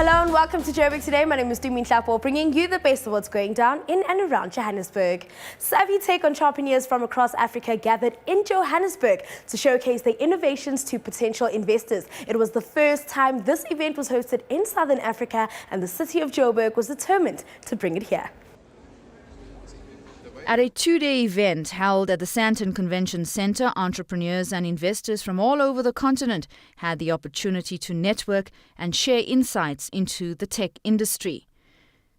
Hello and welcome to Joburg today. My name is Dumin Hlapo, bringing you the best of what's going down in and around Johannesburg. Savvy tech entrepreneurs from across Africa gathered in Johannesburg to showcase their innovations to potential investors. It was the first time this event was hosted in Southern Africa, and the city of Joburg was determined to bring it here. At a two-day event held at the Sandton Convention Centre, entrepreneurs and investors from all over the continent had the opportunity to network and share insights into the tech industry.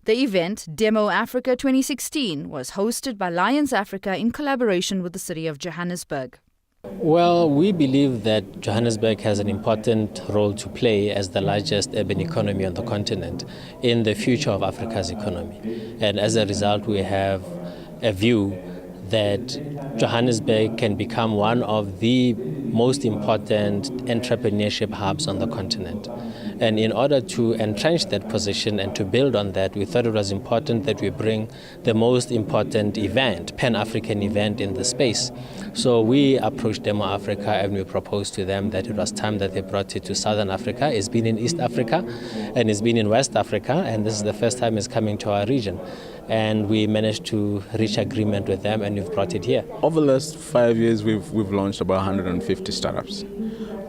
The event, Demo Africa 2016, was hosted by Lions Africa in collaboration with the city of Johannesburg. Well, we believe that Johannesburg has an important role to play as the largest urban economy on the continent in the future of Africa's economy. And as a result, we have a view that Johannesburg can become one of the most important entrepreneurship hubs on the continent. And in order to entrench that position and to build on that, we thought it was important that we bring the most important event, Pan-African event in the space. So we approached Demo Africa and we proposed to them that it was time that they brought it to Southern Africa. It's been in East Africa and it's been in West Africa, and this is the first time it's coming to our region. And we managed to reach agreement with them, and we've brought it here. Over the last 5 years, we've launched about 150 startups.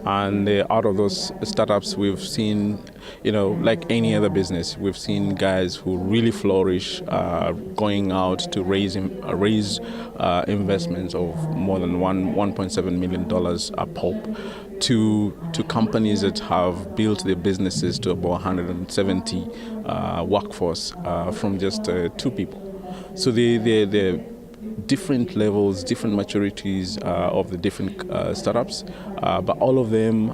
And out of those startups, we've seen, like any other business, we've seen guys who really flourish, going out to raise investments of more than $1.7 million a pop, to companies that have built their businesses to about 170 workforce from just 2 people. So they're different levels, different maturities of the different startups, but all of them,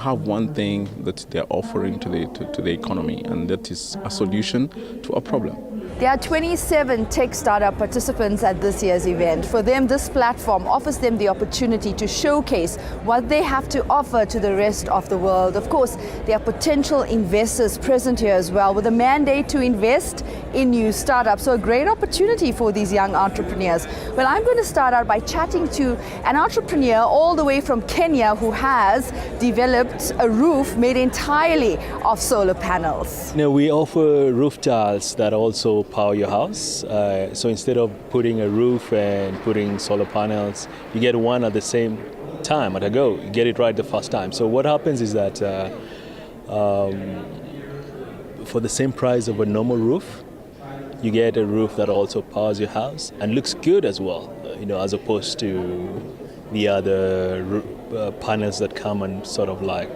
have one thing that they're offering to the economy, and that is a solution to a problem. There are 27 tech startup participants at this year's event. For them, this platform offers them the opportunity to showcase what they have to offer to the rest of the world. Of course, there are potential investors present here as well, with a mandate to invest in new startups. So a great opportunity for these young entrepreneurs. Well, I'm going to start out by chatting to an entrepreneur all the way from Kenya who has developed a roof made entirely of solar panels. We offer roof tiles that also power your house. So instead of putting a roof and putting solar panels, you get one at the same time at a go. You get it right the first time. So what happens is that for the same price of a normal roof, you get a roof that also powers your house and looks good as well, as opposed to the other panels that come and sort of like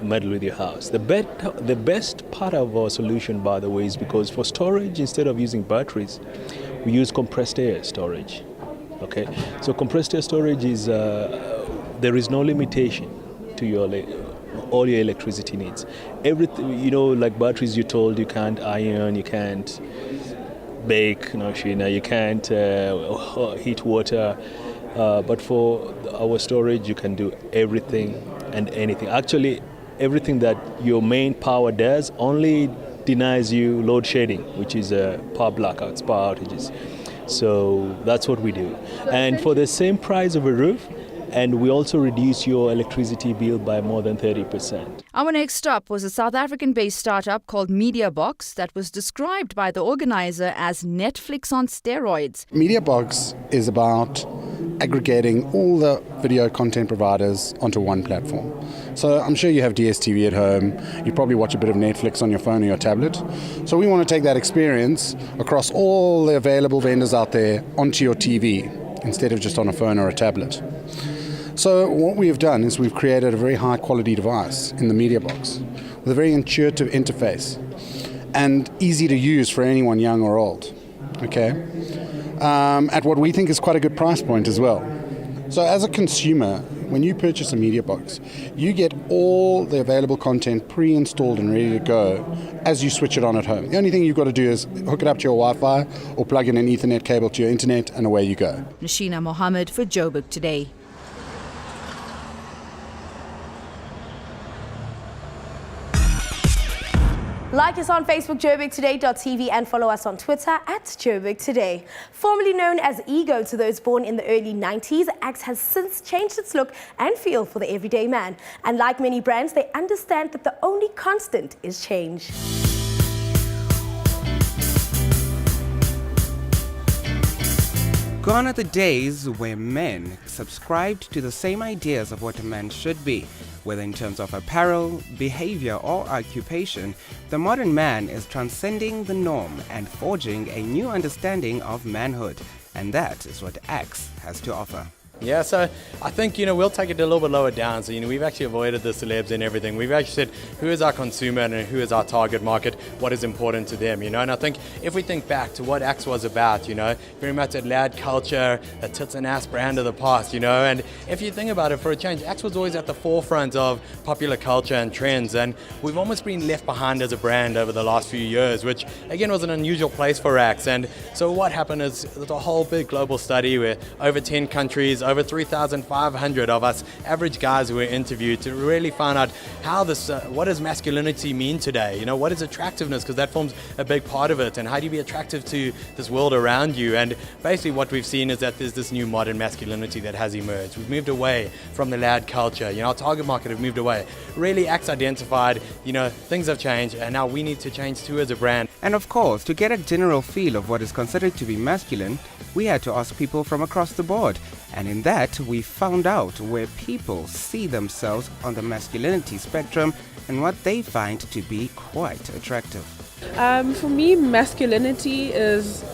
meddle with your house. The best part of our solution, by the way, is because for storage, instead of using batteries, we use compressed air storage. Okay, so compressed air storage is there is no limitation to all your electricity needs. Everything, like batteries, you're told you can't iron, you can't bake, you can't heat water. But for our storage, you can do everything and anything. Actually, everything that your main power does only denies you load shedding, which is power blackouts, power outages. So that's what we do. And for the same price of a roof, and we also reduce your electricity bill by more than 30%. Our next stop was a South African-based startup called MediaBox that was described by the organizer as Netflix on steroids. MediaBox is about aggregating all the video content providers onto one platform. So I'm sure you have DSTV at home, you probably watch a bit of Netflix on your phone or your tablet. So we want to take that experience across all the available vendors out there onto your TV instead of just on a phone or a tablet. So what we have done is we've created a very high quality device in the MediaBox with a very intuitive interface and easy to use for anyone young or old. Okay, at what we think is quite a good price point as well. So as a consumer, when you purchase a MediaBox, you get all the available content pre-installed and ready to go as you switch it on at home. The only thing you've got to do is hook it up to your Wi-Fi or plug in an Ethernet cable to your internet, and away you go. Nashina Mohammed for Joburg Today. Like us on Facebook, joburgtoday.tv, and follow us on Twitter at Joburg Today. Formerly known as Ego to those born in the early 90s, Axe has since changed its look and feel for the everyday man. And like many brands, they understand that the only constant is change. Gone are the days where men subscribed to the same ideas of what a man should be. Whether in terms of apparel, behavior, or occupation, the modern man is transcending the norm and forging a new understanding of manhood. And that is what Axe has to offer. Yeah, so I think, we'll take it a little bit lower down. So, we've actually avoided the celebs and everything. We've actually said who is our consumer and who is our target market, what is important to them, And I think if we think back to what Axe was about, very much that lad culture, that tits and ass brand of the past, And if you think about it, for a change, Axe was always at the forefront of popular culture and trends. And we've almost been left behind as a brand over the last few years, which, again, was an unusual place for Axe. And so what happened is there's a whole big global study where over 10 countries, over 3,500 of us average guys who were interviewed to really find out how what does masculinity mean today? What is attractiveness? Because that forms a big part of it. And how do you be attractive to this world around you? And basically what we've seen is that there's this new modern masculinity that has emerged. We've moved away from the lad culture. Our target market have moved away. Really, Axe identified, things have changed and now we need to change too as a brand. And of course, to get a general feel of what is considered to be masculine, we had to ask people from across the board. And in that, we found out where people see themselves on the masculinity spectrum and what they find to be quite attractive. For me, masculinity is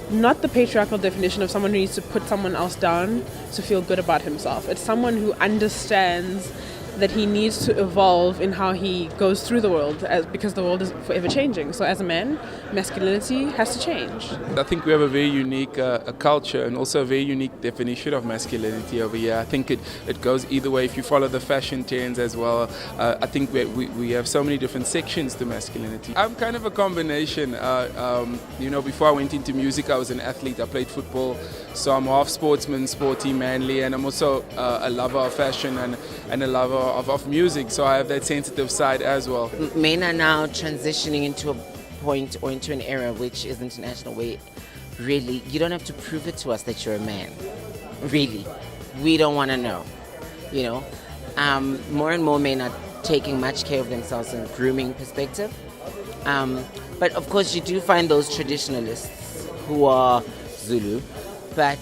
not the patriarchal definition of someone who needs to put someone else down to feel good about himself. It's someone who understands that he needs to evolve in how he goes through the world because the world is forever changing. So as a man, masculinity has to change. I think we have a very unique culture and also a very unique definition of masculinity over here. I think it goes either way if you follow the fashion trends as well. I think we have so many different sections to masculinity. I'm kind of a combination. Before I went into music, I was an athlete. I played football. So I'm half sportsman, sporty, manly, and I'm also a lover of fashion and a lover of music, so I have that sensitive side as well. Men are now transitioning into a point or into an era which is international, where really you don't have to prove it to us that you're a man. Really, we don't want to know. More and more men are taking much care of themselves in a grooming perspective. But of course, you do find those traditionalists who are Zulu. But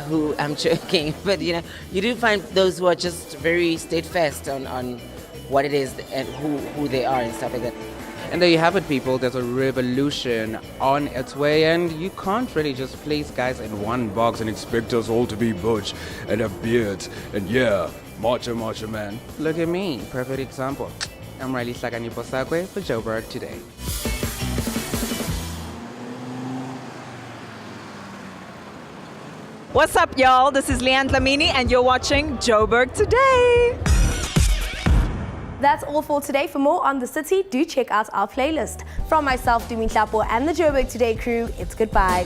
who, I'm joking, but you do find those who are just very steadfast on what it is and who they are and stuff like that. And there you have it, people. There's a revolution on its way, and you can't really just place guys in one box and expect us all to be butch and have beards and macho man. Look at me, perfect example. I'm Riley Sakaniposakwe for Joburg Today. What's up, y'all? This is Leanne Lamini, and you're watching Joburg Today. That's all for today. For more on the city, do check out our playlist. From myself, Dumi Tlapo, and the Joburg Today crew, it's goodbye.